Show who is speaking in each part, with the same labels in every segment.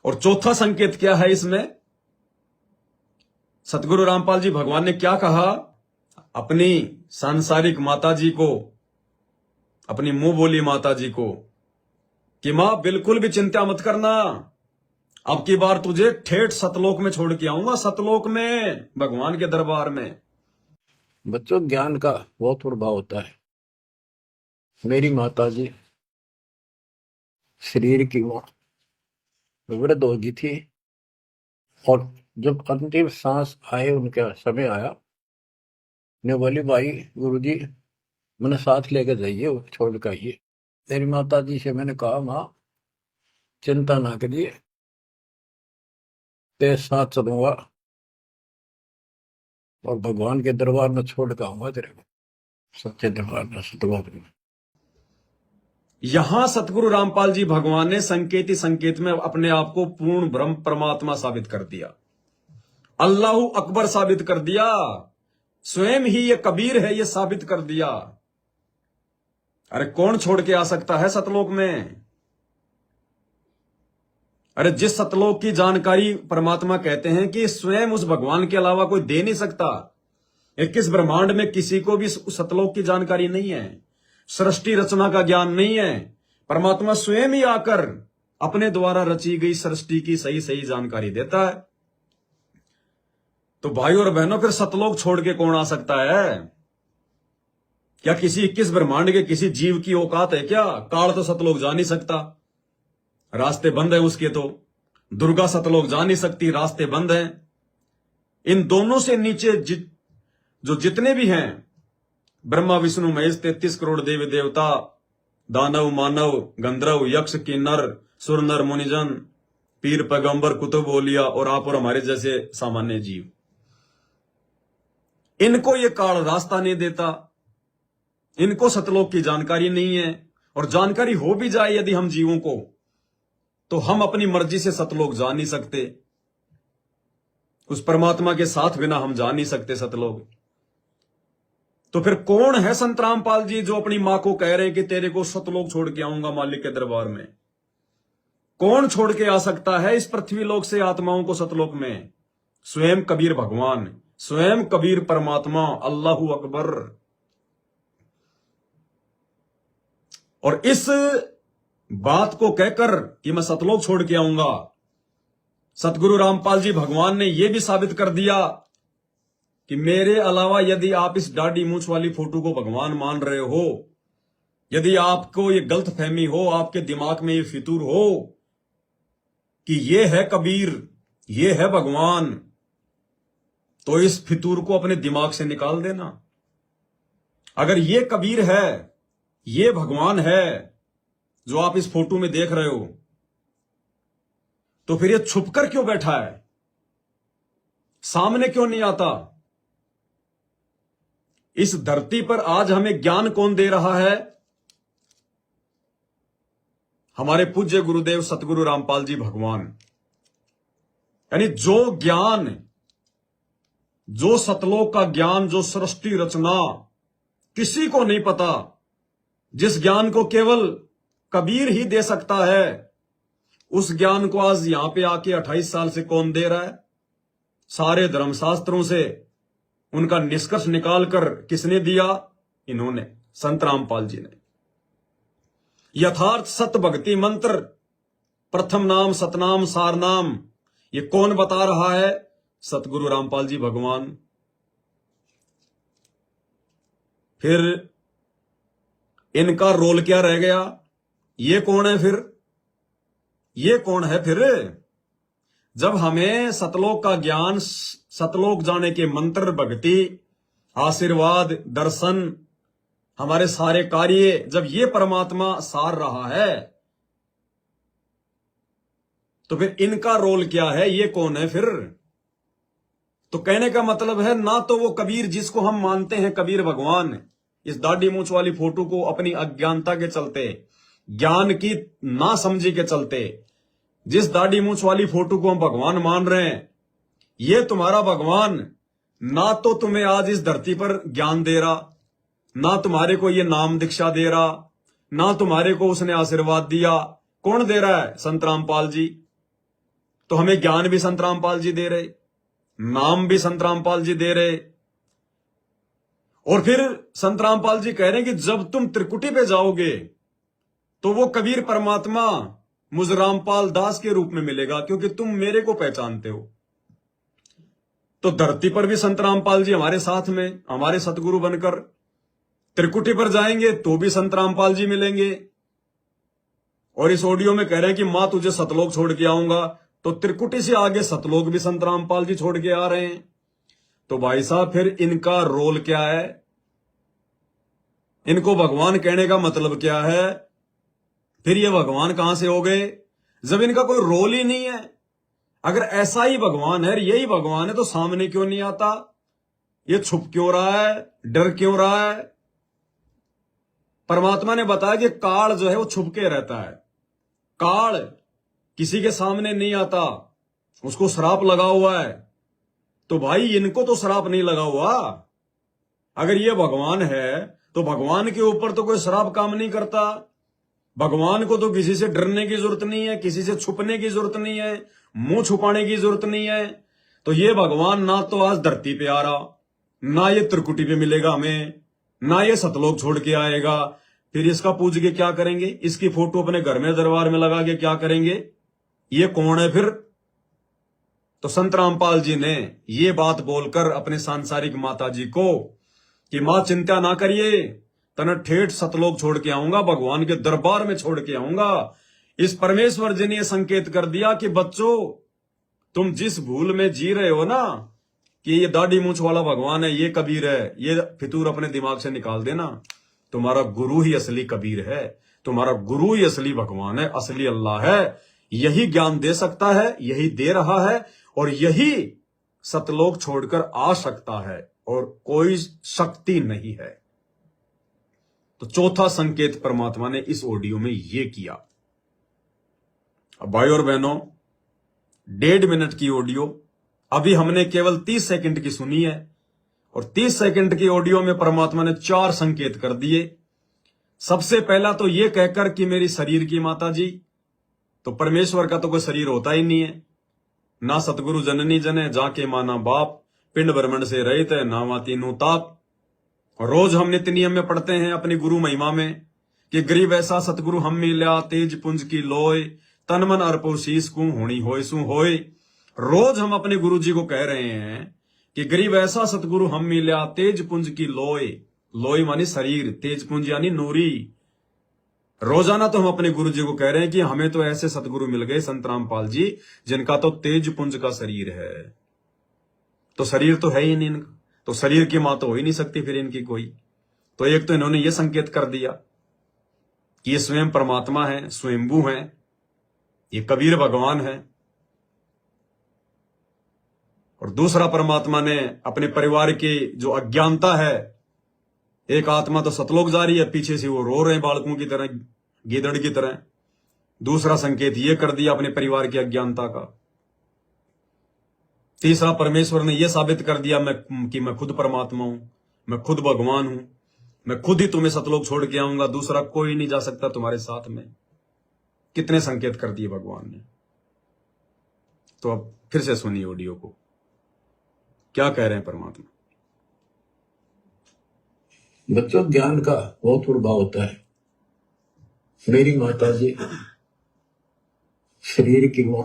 Speaker 1: और चौथा संकेत क्या है इसमें? सतगुरु रामपाल जी भगवान ने क्या कहा अपनी सांसारिक माता जी को, अपनी मुंह बोली माता जी को, कि मां बिल्कुल भी चिंता मत करना, अब की बार तुझे ठेठ सतलोक में छोड़ के आऊंगा, सतलोक में, भगवान के दरबार में।
Speaker 2: बच्चों, ज्ञान का बहुत प्रभाव होता है। मेरी माता जी शरीर की वो वृद्ध हो गई थी, और जब अंतिम सांस आए, उनका समय आया, ने बोली, भाई गुरुजी मैंने साथ लेके जाइए, वो छोड़ के आइए। मेरी माता जी से मैंने कहा, माँ चिंता ना करिए, तेरे साथ चलूंगा और भगवान के दरबार में छोड़ के आऊंगा तेरे को, सच्चे दरबार में, सतलोक में।
Speaker 1: यहां सतगुरु रामपाल जी भगवान ने संकेत ही संकेत में अपने आप को पूर्ण ब्रह्म परमात्मा साबित कर दिया, अल्लाह अकबर साबित कर दिया, स्वयं ही ये कबीर है ये साबित कर दिया। अरे कौन छोड़ के आ सकता है सतलोक में? अरे जिस सतलोक की जानकारी परमात्मा कहते हैं कि स्वयं उस भगवान के अलावा कोई दे नहीं सकता, 21 ब्रह्मांड में किसी को भी उस सतलोक की जानकारी नहीं है, सृष्टि रचना का ज्ञान नहीं है, परमात्मा स्वयं ही आकर अपने द्वारा रची गई सृष्टि की सही सही जानकारी देता है। तो भाई और बहनों, फिर सतलोक छोड़ के कौन आ सकता है? क्या किसी 21 ब्रह्मांड के किसी जीव की औकात है क्या? काल तो सतलोक जा नहीं सकता, रास्ते बंद है उसके, तो दुर्गा सतलोक जा नहीं सकती, रास्ते बंद हैं। इन दोनों से नीचे जो जितने भी हैं, ब्रह्मा विष्णु महेश 33 करोड़ देवी देवता, दानव मानव गंधर्व यक्ष किन्नर सुर नर मुनिजन, पीर पैगंबर कुतुब औलिया और आप और हमारे जैसे सामान्य जीव, इनको ये काल रास्ता नहीं देता, इनको सतलोक की जानकारी नहीं है। और जानकारी हो भी जाए यदि हम जीवों को, तो हम अपनी मर्जी से सतलोक जा नहीं सकते, उस परमात्मा के साथ बिना हम जा नहीं सकते सतलोक। तो फिर कौन है संत रामपाल जी जो अपनी मां को कह रहे हैं कि तेरे को सतलोक छोड़ के आऊंगा मालिक के दरबार में? कौन छोड़ के आ सकता है इस पृथ्वी लोक से आत्माओं को सतलोक में? स्वयं कबीर भगवान, स्वयं कबीर परमात्मा, अल्लाहू अकबर। और इस बात को कहकर कि मैं सतलोक छोड़ के आऊंगा, सतगुरु रामपाल जी भगवान ने यह भी साबित कर दिया कि मेरे अलावा यदि आप इस दाढ़ी मूंछ वाली फोटो को भगवान मान रहे हो, यदि आपको ये गलत फहमी हो, आपके दिमाग में ये फितूर हो कि ये है कबीर, ये है भगवान, तो इस फितूर को अपने दिमाग से निकाल देना। अगर ये कबीर है, ये भगवान है जो आप इस फोटो में देख रहे हो, तो फिर ये छुपकर क्यों बैठा है? सामने क्यों नहीं आता? इस धरती पर आज हमें ज्ञान कौन दे रहा है? हमारे पूज्य गुरुदेव सतगुरु रामपाल जी भगवान। यानी जो ज्ञान, जो सतलोक का ज्ञान, जो सृष्टि रचना किसी को नहीं पता, जिस ज्ञान को केवल कबीर ही दे सकता है, उस ज्ञान को आज यहां पे आके 28 साल से कौन दे रहा है? सारे धर्मशास्त्रों से उनका निष्कर्ष निकालकर किसने दिया? इन्होंने, संत रामपाल जी ने। यथार्थ सत भक्ति मंत्र, प्रथम नाम सतनाम सारनाम, ये कौन बता रहा है? सतगुरु रामपाल जी भगवान। फिर इनका रोल क्या रह गया? ये कौन है फिर? ये कौन है फिर? जब हमें सतलोक का ज्ञान, सतलोक जाने के मंत्र, भक्ति, आशीर्वाद, दर्शन, हमारे सारे कार्य, जब ये परमात्मा सार रहा है, तो फिर इनका रोल क्या है? ये कौन है फिर? तो कहने का मतलब है, ना तो वो कबीर जिसको हम मानते हैं कबीर भगवान, इस दाढ़ी मूंछ वाली फोटो को अपनी अज्ञानता के चलते, ज्ञान की ना समझी के चलते, जिस दाढ़ी मूंछ वाली फोटो को हम भगवान मान रहे हैं, ये तुम्हारा भगवान ना तो तुम्हें आज इस धरती पर ज्ञान दे रहा, ना तुम्हारे को ये नाम दीक्षा दे रहा, ना तुम्हारे को उसने आशीर्वाद दिया। कौन दे रहा है? संत रामपाल जी। तो हमें ज्ञान भी संत रामपाल जी दे रहे, नाम भी संत रामपाल जी दे रहे। और फिर संत रामपाल जी कह रहे हैं कि जब तुम त्रिकुटी पे जाओगे तो वो कबीर परमात्मा मुझ रामपाल दास के रूप में मिलेगा, क्योंकि तुम मेरे को पहचानते हो। तो धरती पर भी संत रामपाल जी हमारे साथ में, हमारे सतगुरु बनकर, त्रिकुटी पर जाएंगे तो भी संत रामपाल जी मिलेंगे। और इस ऑडियो में कह रहे हैं कि मां तुझे सतलोक छोड़ के आऊंगा, तो त्रिकुटी से आगे सतलोक भी संत रामपाल जी छोड़ के आ रहे हैं। तो भाई साहब फिर इनका रोल क्या है? इनको भगवान कहने का मतलब क्या है? फिर ये भगवान कहां से हो गए जब इनका कोई रोल ही नहीं है? अगर ऐसा ही भगवान है, यही भगवान है, तो सामने क्यों नहीं आता? ये छुप क्यों रहा है? डर क्यों रहा है? परमात्मा ने बताया कि काल जो है वो छुप के रहता है। काल किसी के सामने नहीं आता, उसको श्राप लगा हुआ है। तो भाई इनको तो श्राप नहीं लगा हुआ। अगर ये भगवान है तो भगवान के ऊपर तो कोई श्राप काम नहीं करता। भगवान को तो किसी से डरने की जरूरत नहीं है, किसी से छुपने की जरूरत नहीं है, मुंह छुपाने की जरूरत नहीं है। तो ये भगवान ना तो आज धरती पे आ रहा, ना ये त्रिकुटी पे मिलेगा हमें, ना ये सतलोक छोड़ के आएगा। फिर इसका पूज के क्या करेंगे? इसकी फोटो अपने घर में दरबार में लगा के क्या करेंगे? ये कौन है फिर? तो संत रामपाल जी ने ये बात बोलकर अपने सांसारिक माता जी को कि मां चिंता ना करिए, तना ठेठ सतलोक छोड़ के आऊंगा, भगवान के दरबार में छोड़ के आऊंगा। इस परमेश्वर जी ने यह संकेत कर दिया कि बच्चों तुम जिस भूल में जी रहे हो ना कि ये दाढ़ी मूंछ वाला भगवान है, ये कबीर है, ये फितूर अपने दिमाग से निकाल देना। तुम्हारा गुरु ही असली कबीर है, तुम्हारा गुरु ही असली भगवान है, असली अल्लाह है। यही ज्ञान दे सकता है, यही दे रहा है, और यही सतलोक छोड़कर आ सकता है, और कोई शक्ति नहीं है। तो चौथा संकेत परमात्मा ने इस ऑडियो में यह किया। अब भाई और बहनों, 1.5 मिनट की ऑडियो अभी हमने केवल 30 सेकंड की सुनी है, और 30 सेकंड की ऑडियो में परमात्मा ने 4 संकेत कर दिए। सबसे पहला तो यह कहकर कि मेरी शरीर की माता जी, तो परमेश्वर का तो कोई शरीर होता ही नहीं है, ना सतगुरु जननी जने जाके माना बाप, पिंड ब्रह्मंड से रहित है नावा तीनों ताप। और रोज हम नित्य नियम में पढ़ते हैं अपनी गुरु महिमा में कि गरीब ऐसा सतगुरु हम मिल्या, तेज पुंज की लोय, तन मन अर्पो शीस को होनी होय सु होय। रोज हम अपने गुरु जी को कह रहे हैं कि गरीब ऐसा सतगुरु हम मिल्या, तेज पुंज की लोय, लोय मानी शरीर, तेज पुंज यानी नूरी। रोजाना तो हम अपने गुरु जी को कह रहे हैं कि हमें तो ऐसे सतगुरु मिल गए संत रामपाल जी जिनका तो तेज पुंज का शरीर है। तो शरीर तो है ही नहीं इनका, तो शरीर की मां तो हो ही नहीं सकती फिर इनकी कोई। तो एक तो इन्होंने ये संकेत कर दिया कि ये स्वयं परमात्मा है, स्वयंभू है, ये कबीर भगवान है। और दूसरा, परमात्मा ने अपने परिवार की जो अज्ञानता है, एक आत्मा तो सतलोक जा रही है, पीछे से वो रो रहे हैं बालकों की तरह, गीदड़ की तरह। दूसरा संकेत ये कर दिया अपने परिवार की अज्ञानता का। तीसरा, परमेश्वर ने यह साबित कर दिया कि मैं खुद परमात्मा हूं, मैं खुद भगवान हूं, मैं खुद ही तुम्हें सतलोक छोड़ के आऊंगा, दूसरा कोई नहीं जा सकता तुम्हारे साथ में। कितने संकेत कर दिए भगवान ने। तो अब फिर से सुनिए ऑडियो को, क्या कह रहे हैं परमात्मा।
Speaker 2: बच्चों, ज्ञान का बहुत प्रभाव होता है। मेरी माता जी शरीर की मां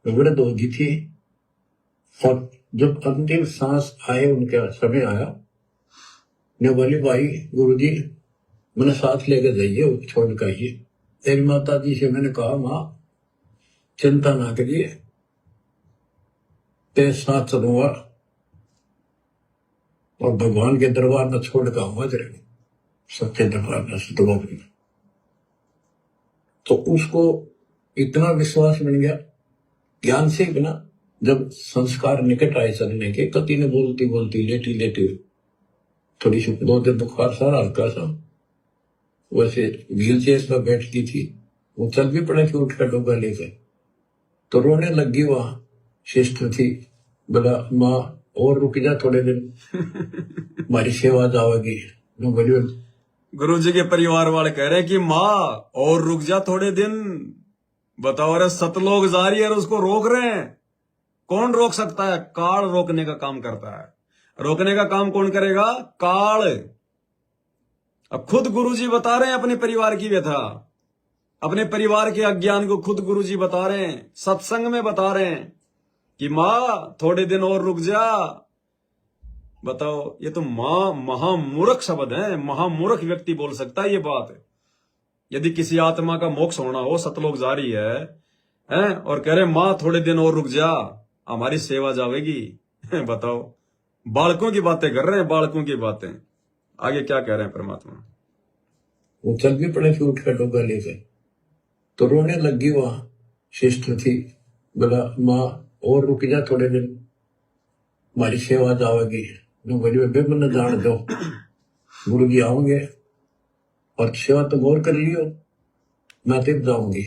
Speaker 2: वृद्ध हो गई थी, और जब अंतिम सांस आए, उनका समय आया, ने बोली भाई गुरुजी मैंने साथ लेकर जाइए, छोड़ कर आइए। तेरी माता जी से मैंने कहा मां चिंता ना करिए, तेरे साथ चलूंगा और भगवान के दरबार में छोड़ कर आऊंगा तेरे को, सच्चे दरबार में, सतलोक में। तो उसको इतना विश्वास बन गया ज्ञान से बिना। जब संस्कार निकट आए चलने के, कति ने बोलती बोलती लेटी लेटी थोड़ी सी 2 दिन बुखार सारा हल्का सा, वैसे व्हील चेयर पर बैठती थी, वो चल भी पड़े थे उठ कर डोगा लेकर, तो रोने लगी। वहां सिस्टर थी, बोला माँ और रुक जा थोड़े दिन, हमारी सेवा जाओगी।
Speaker 1: गुरु जी के परिवार वाले कह रहे हैं कि माँ और रुक जा थोड़े दिन, बताओ, अरे सतलोक जारी है और उसको रोक रहे हैं। कौन रोक सकता है? काल रोकने का काम करता है। रोकने का काम कौन करेगा? काल। अब खुद गुरुजी बता रहे हैं अपने परिवार की व्यथा, अपने परिवार के अज्ञान को खुद गुरुजी बता रहे हैं, सत्संग में बता रहे हैं कि मां थोड़े दिन और रुक जा। बताओ, ये तो मां महामूर्ख शब्द है, महामूर्ख व्यक्ति बोल सकता है ये बात। यदि किसी आत्मा का मोक्ष होना हो, सतलोक जारी है और कह रहे मां थोड़े दिन और रुक जा, हमारी सेवा जावेगी। बताओ, बालकों की बातें कर रहे हैं, बालकों की बातें। आगे क्या कह रहे हैं परमात्मा?
Speaker 2: वो चल भी पड़े थे उठ कर डोगा लेके, तो रोने लगी। वहां सिस्टर थी, बोला माँ और रुक जा थोड़े दिन, हमारी सेवा जाओगी। बोली बेबे मन जान दो, गुरु जी आओगे और सेवा तुम और कर लियो, मैं तब जाऊंगी।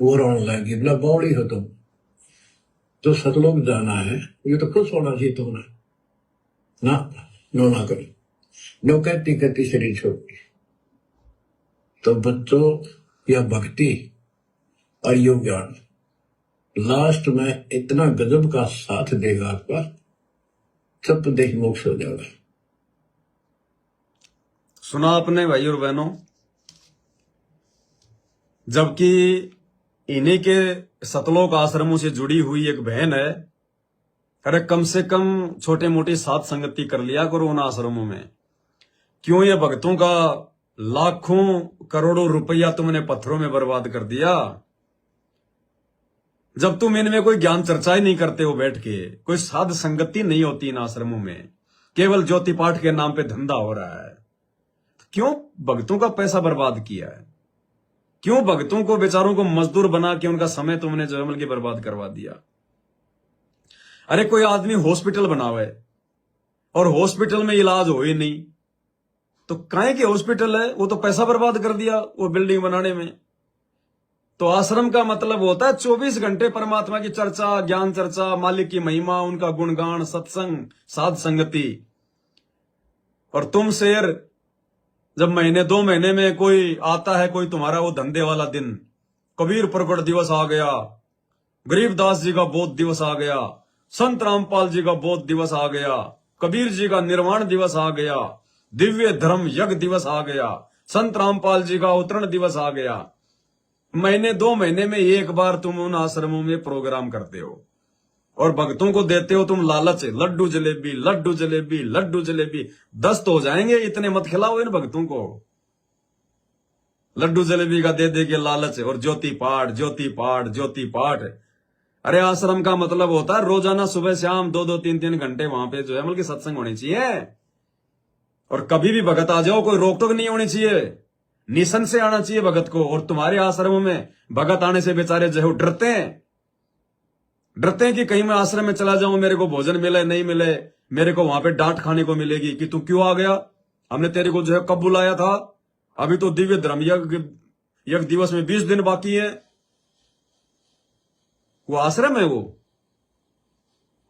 Speaker 2: वो रोने लगी, बोला बावड़ी हो तुम, तो सतलोक जाना है, ये तो खुश होना चाहिए तुमने ना, नो ना करो। नो कहती कहती शरीर छोड़ दी। तो बच्चों, यह भक्ति और योग ज्ञान लास्ट में इतना गजब का साथ देगा आपका, सब देह मोक्ष हो जाएगा।
Speaker 1: सुना आपने भाई और बहनों? जबकि इन्हीं के सतलोक आश्रमों से जुड़ी हुई एक बहन है, अरे कम से कम छोटे मोटे साथ संगति कर लिया करो उन आश्रमों में। क्यों ये भक्तों का लाखों करोड़ों रुपया तुमने पत्थरों में बर्बाद कर दिया? जब तुम इनमें कोई ज्ञान चर्चा ही नहीं करते हो बैठ के, कोई साध संगति नहीं होती इन आश्रमों में, केवल ज्योति पाठ के नाम पे धंधा हो रहा है, क्यों भक्तों का पैसा बर्बाद किया है? क्यों भक्तों को बेचारों को मजदूर बना के उनका समय तुमने जो है बल्कि बर्बाद करवा दिया? अरे कोई आदमी हॉस्पिटल बनावे और हॉस्पिटल में इलाज हो ही नहीं, तो काहे के हॉस्पिटल है? वो तो पैसा बर्बाद कर दिया वो बिल्डिंग बनाने में। तो आश्रम का मतलब होता है 24 घंटे परमात्मा की चर्चा, ज्ञान चर्चा, मालिक की महिमा, उनका गुणगान, सत्संग, साध संगति। और तुम शेर, जब महीने 2 महीने में कोई आता है, कोई तुम्हारा वो धंधे वाला दिन, कबीर प्रकट दिवस आ गया, गरीबदास जी का बोध दिवस आ गया, संत रामपाल जी का बोध दिवस आ गया, कबीर जी का निर्वाण दिवस आ गया, दिव्य धर्म यज्ञ दिवस आ गया, संत रामपाल जी का अवतरण दिवस आ गया। महीने 2 महीने में एक बार तुम उन आश्रमों में प्रोग्राम करते हो और भक्तों को देते हो तुम लालच, लड्डू जलेबी, लड्डू जलेबी, लड्डू जलेबी। दस्त हो जाएंगे, इतने मत खिलाओ इन भक्तों को। लड्डू जलेबी का दे दे के लालच और ज्योति पाठ, ज्योति पाठ, ज्योति पाठ। अरे आश्रम का मतलब होता है रोजाना सुबह शाम 2-2, 3-3 घंटे वहां पे जो है बल्कि सत्संग होनी चाहिए। और कभी भी भगत आ जाओ, कोई रोक टोक नहीं होनी चाहिए, निशन से आना चाहिए भगत को। और तुम्हारे आश्रमों में भगत आने से बेचारे जो है डरते हैं कि कहीं मैं आश्रम में चला जाऊं, मेरे को भोजन मिले नहीं मिले, मेरे को वहां पे डांट खाने को मिलेगी कि तू क्यों आ गया, हमने तेरे को जो है कब बुलाया था, अभी तो दिव्य धर्म यज्ञ दिवस में 20 दिन बाकी है। वो आश्रम है,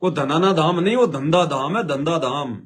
Speaker 1: वो धनाना धाम नहीं, वो धंधा धाम है, धंधा धाम।